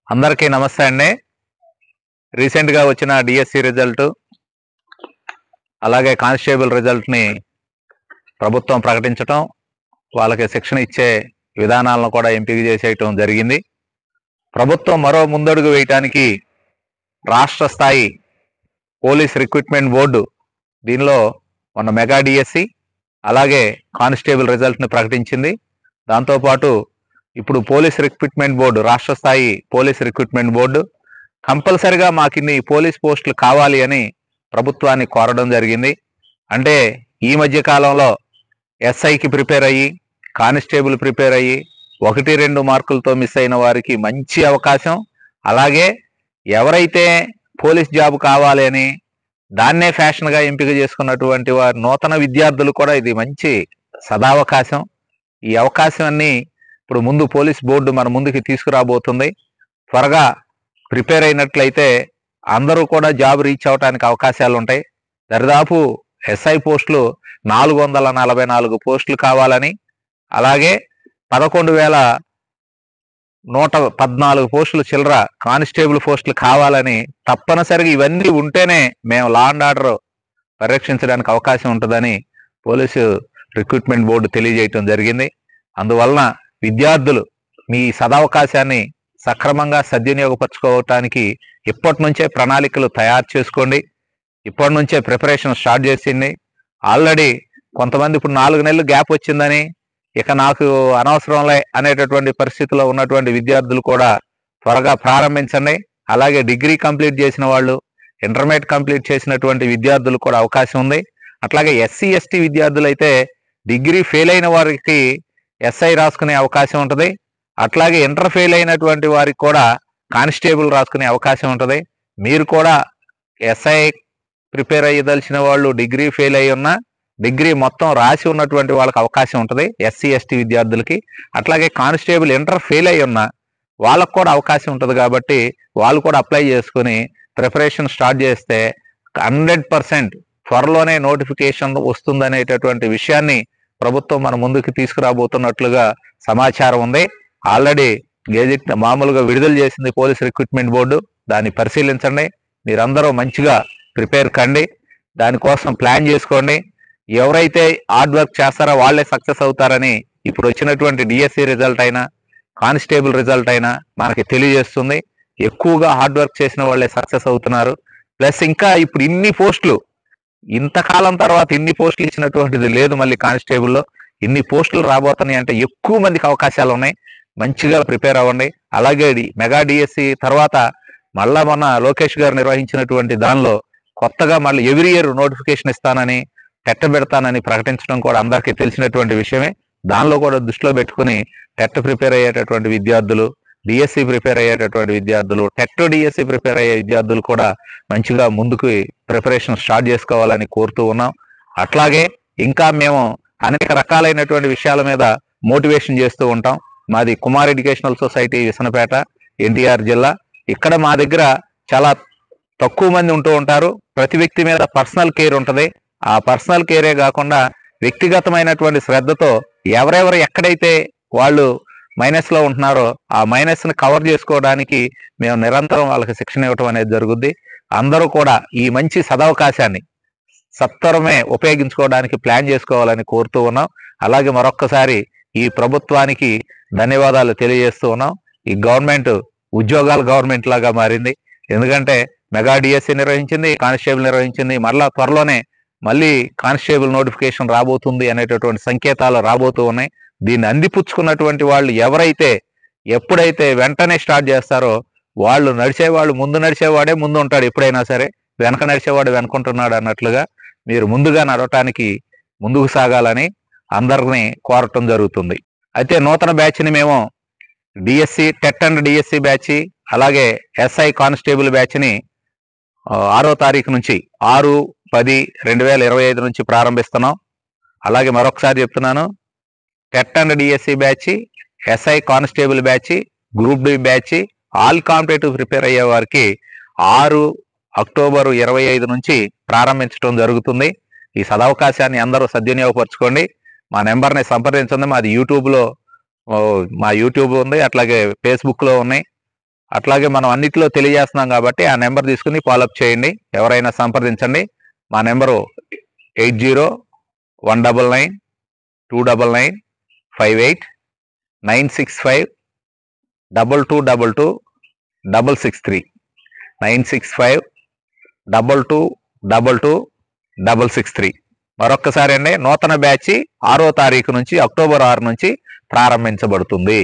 అందరికీ నమస్తే అండి. రీసెంట్గా వచ్చిన డిఎస్సి రిజల్ట్ అలాగే కానిస్టేబుల్ రిజల్ట్ని ప్రభుత్వం ప్రకటించటం, వాళ్ళకి శిక్షణ ఇచ్చే విధానాలను కూడా ఎంపిక చేసేయటం జరిగింది. ప్రభుత్వం మరో ముందడుగు వేయటానికి రాష్ట్ర స్థాయి పోలీస్ రిక్రూట్మెంట్ బోర్డు దీనిలో మొన్న మెగా డిఎస్సి అలాగే కానిస్టేబుల్ రిజల్ట్ని ప్రకటించింది. దాంతోపాటు ఇప్పుడు పోలీస్ రిక్రూట్మెంట్ బోర్డు, రాష్ట్ర స్థాయి పోలీస్ రిక్రూట్మెంట్ బోర్డు కంపల్సరిగా మాకిన్ని పోలీస్ పోస్టులు కావాలి అని ప్రభుత్వాన్ని కోరడం జరిగింది. అంటే ఈ మధ్య కాలంలో ఎస్ఐకి ప్రిపేర్ అయ్యి, కానిస్టేబుల్ ప్రిపేర్ అయ్యి 1-2 మార్కులతో మిస్ అయిన వారికి మంచి అవకాశం. అలాగే ఎవరైతే పోలీస్ జాబ్ కావాలి అని దాన్నే ఫ్యాషన్గా ఎంపిక చేసుకున్నటువంటి వారు నూతన విద్యార్థులు కూడా ఇది మంచి సదావకాశం. ఈ అవకాశాన్ని ఇప్పుడు ముందు పోలీస్ బోర్డు మన ముందుకి తీసుకురాబోతుంది. త్వరగా ప్రిపేర్ అయినట్లయితే అందరూ కూడా జాబ్ రీచ్ అవడానికి అవకాశాలు ఉంటాయి. దరిదాపు ఎస్ఐ పోస్టులు 444 పోస్టులు కావాలని, అలాగే 11,114 పోస్టులు చిల్లర కానిస్టేబుల్ పోస్టులు కావాలని, తప్పనిసరిగా ఇవన్నీ ఉంటేనే మేము లా అండ్ ఆర్డర్ పరిరక్షించడానికి అవకాశం ఉంటుందని పోలీసు రిక్రూట్మెంట్ బోర్డు తెలియజేయటం జరిగింది. అందువలన విద్యార్థులు మీ సదవకాశాన్ని సక్రమంగా సద్వినియోగపరచుకోవటానికి ఇప్పటి నుంచే ప్రణాళికలు తయారు చేసుకోండి. ఇప్పటి నుంచే ప్రిపరేషన్ స్టార్ట్ చేసింది. ఆల్రెడీ కొంతమంది ఇప్పుడు 4 నెలలు గ్యాప్ వచ్చిందని ఇక నాకు అనవసరంలే అనేటటువంటి పరిస్థితిలో ఉన్నటువంటి విద్యార్థులు కూడా త్వరగా ప్రారంభించండి. అలాగే డిగ్రీ కంప్లీట్ చేసిన వాళ్ళు, ఇంటర్మీడియట్ కంప్లీట్ చేసినటువంటి విద్యార్థులు కూడా అవకాశం ఉంది. అట్లాగే ఎస్సీ ఎస్టీ విద్యార్థులు అయితే డిగ్రీ ఫెయిల్ అయిన వారికి ఎస్ఐ రాసుకునే అవకాశం ఉంటుంది. అట్లాగే ఇంటర్ ఫెయిల్ అయినటువంటి వారికి కూడా కానిస్టేబుల్ రాసుకునే అవకాశం ఉంటుంది. మీరు కూడా ఎస్ఐ ప్రిపేర్ అయ్యదలిచిన వాళ్ళు డిగ్రీ ఫెయిల్ అయ్యి ఉన్నా డిగ్రీ మొత్తం రాసి ఉన్నటువంటి వాళ్ళకి అవకాశం ఉంటుంది, ఎస్సీ ఎస్టీ విద్యార్థులకి. అట్లాగే కానిస్టేబుల్ ఇంటర్ ఫెయిల్ అయ్యి ఉన్నా వాళ్ళకు కూడా అవకాశం ఉంటుంది. కాబట్టి వాళ్ళు కూడా అప్లై చేసుకుని ప్రిపరేషన్ స్టార్ట్ చేస్తే 100% త్వరలోనే నోటిఫికేషన్ వస్తుందనేటటువంటి విషయాన్ని ప్రభుత్వం మన ముందుకు తీసుకురాబోతున్నట్లుగా సమాచారం ఉంది. ఆల్రెడీ గెజిట్ మామూలుగా విడుదల చేసింది పోలీస్ రిక్రూట్మెంట్ బోర్డు. దాన్ని పరిశీలించండి. మీరందరూ మంచిగా ప్రిపేర్ కండి, దానికోసం ప్లాన్ చేసుకోండి. ఎవరైతే హార్డ్ వర్క్ చేస్తారో వాళ్ళే సక్సెస్ అవుతారని ఇప్పుడు వచ్చినటువంటి డిఎస్సి రిజల్ట్ అయినా కానిస్టేబుల్ రిజల్ట్ అయినా మనకి తెలియజేస్తుంది. ఎక్కువగా హార్డ్ వర్క్ చేసిన వాళ్ళే సక్సెస్ అవుతున్నారు. ప్లస్ ఇంకా ఇప్పుడు ఇన్ని పోస్టులు, ఇంతకాలం తర్వాత ఇన్ని పోస్టులు ఇచ్చినటువంటిది లేదు. మళ్ళీ కానిస్టేబుల్లో ఇన్ని పోస్టులు రాబోతున్నాయి అంటే ఎక్కువ మందికి అవకాశాలు ఉన్నాయి. మంచిగా ప్రిపేర్ అవ్వండి. అలాగే మెగా డిఎస్సి తర్వాత మళ్ళా మొన్న లోకేష్ గారు నిర్వహించినటువంటి దానిలో కొత్తగా మళ్ళీ ఎవ్రీ ఇయర్ నోటిఫికేషన్ ఇస్తానని, టెట్ పెడతానని ప్రకటించడం కూడా అందరికీ తెలిసినటువంటి విషయమే. దానిలో కూడా దృష్టిలో పెట్టుకుని టెట్ ప్రిపేర్ అయ్యేటటువంటి విద్యార్థులు, డిఎస్సి ప్రిపేర్ అయ్యేటటువంటి విద్యార్థులు, టెట్ డిఎస్సి ప్రిపేర్ అయ్యే విద్యార్థులు కూడా మంచిగా ముందుకు ప్రిపరేషన్ స్టార్ట్ చేసుకోవాలని కోరుతూ ఉన్నాం. అట్లాగే ఇంకా మేము అనేక రకాలైనటువంటి విషయాల మీద మోటివేషన్ చేస్తూ ఉంటాం. మాది కుమార్ ఎడ్యుకేషనల్ సొసైటీ, విసనపేట, ఎన్టీఆర్ జిల్లా. ఇక్కడ మా దగ్గర చాలా తక్కువ మంది ఉంటూ ఉంటారు. ప్రతి వ్యక్తి మీద పర్సనల్ కేర్ ఉంటుంది. ఆ పర్సనల్ కేరే కాకుండా వ్యక్తిగతమైనటువంటి శ్రద్ధతో ఎవరెవరు ఎక్కడైతే వాళ్ళు మైనస్లో ఉంటున్నారో ఆ మైనస్ని కవర్ చేసుకోవడానికి మేము నిరంతరం వాళ్ళకి శిక్షణ ఇవ్వటం అనేది జరుగుద్ది. అందరూ కూడా ఈ మంచి సదవకాశాన్ని సత్వరమే ఉపయోగించుకోవడానికి ప్లాన్ చేసుకోవాలని కోరుతూ ఉన్నాం. అలాగే మరొక్కసారి ఈ ప్రభుత్వానికి ధన్యవాదాలు తెలియజేస్తూ ఉన్నాం. ఈ గవర్నమెంట్ ఉద్యోగాల గవర్నమెంట్ లాగా మారింది. ఎందుకంటే మెగా డిఎస్సి నిర్వహించింది, కానిస్టేబుల్ నిర్వహించింది. మళ్ళా త్వరలోనే మళ్ళీ కానిస్టేబుల్ నోటిఫికేషన్ రాబోతుంది అనేటటువంటి సంకేతాలు రాబోతూ ఉన్నాయి. దీన్ని అందిపుచ్చుకున్నటువంటి వాళ్ళు ఎవరైతే ఎప్పుడైతే వెంటనే స్టార్ట్ చేస్తారో వాళ్ళు నడిచేవాళ్ళు, ముందు నడిచేవాడే ముందు ఉంటాడు ఎప్పుడైనా సరే, వెనక నడిచేవాడు వెనుకుంటున్నాడు అన్నట్లుగా మీరు ముందుగా నడవటానికి ముందుకు సాగాలని అందరినీ కోరటం జరుగుతుంది. అయితే నూతన బ్యాచ్ని మేము DSC TET and DSC batch అలాగే ఎస్ఐ కానిస్టేబుల్ బ్యాచ్ని 6వ తారీఖు నుంచి 6-10-2025 నుంచి ప్రారంభిస్తున్నాం. అలాగే మరొకసారి చెప్తున్నాను, TET and DSC batch, SI constable batch, group D batch, all competitive prepare అయ్యే వారికి 6 అక్టోబర్ 25 నుంచి ప్రారంభించడం జరుగుతుంది. ఈ సదవకాశాన్ని అందరూ సద్వినియోగపరచుకోండి. మా నెంబర్ని సంప్రదించండి. మాది యూట్యూబ్లో, మా యూట్యూబ్ ఉంది, అట్లాగే ఫేస్బుక్లో ఉన్నాయి. అట్లాగే మనం అన్నిటిలో తెలియజేస్తున్నాం కాబట్టి ఆ నెంబర్ తీసుకుని ఫాలోఅప్ చేయండి. ఎవరైనా సంప్రదించండి. మా నెంబరు 8019929958 96522226663 96522226663. మరొక్కసారి అండి, నూతన బ్యాచ్ 6వ తారీఖు నుంచి అక్టోబర్ 6 నుంచి ప్రారంభించబడుతుంది.